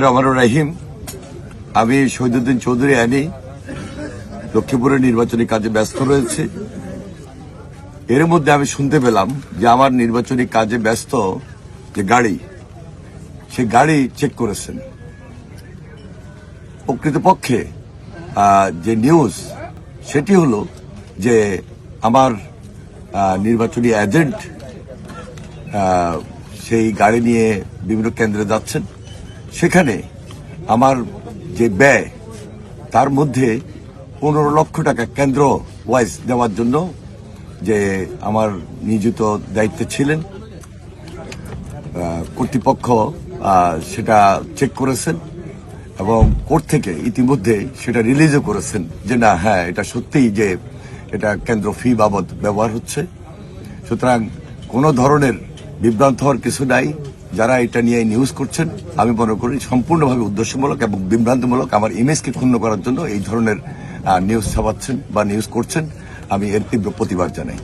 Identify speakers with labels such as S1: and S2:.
S1: রহমানুর রহিম। আমি শহীদুদ্দিন চৌধুরী আনি লক্ষ্মীপুরের নির্বাচনী কাজে ব্যস্ত রয়েছে। এর মধ্যে আমি শুনতে পেলাম যে আমার নির্বাচনী কাজে ব্যস্ত যে গাড়ি, সে গাড়ি চেক করেছেন। প্রকৃতপক্ষে যে নিউজ সেটি হলো যে আমার নির্বাচনী এজেন্ট সেই গাড়ি নিয়ে বিভিন্ন কেন্দ্রে যাচ্ছেন। সেখানে আমার যে ব্যয়, তার মধ্যে 15 লক্ষ টাকা কেন্দ্র ওয়াইজ দেওয়ার জন্য যে আমার নিয়োজিত দায়িত্বে ছিলেন কর্তৃপক্ষ সেটা চেক করেছেন এবং কোর্ট থেকে ইতিমধ্যে সেটা রিলিজও করেছেন যে না, হ্যাঁ, এটা সত্যিই যে এটা কেন্দ্র ফি বাবদ ব্যবহার হচ্ছে। সুতরাং কোনো ধরনের বিভ্রান্ত হওয়ার কিছু নাই। যারা এটা নিয়ে নিউজ করছেন, আমি মনে করি সম্পূর্ণভাবে উদ্দেশ্যমূলক এবং বিভ্রান্তমূলক, আমার ইমেজকে ক্ষুণ্ণ করার জন্য এই ধরনের নিউজ ছাপাচ্ছেন বা নিউজ করছেন। আমি এর তীব্র প্রতিবাদ জানাই।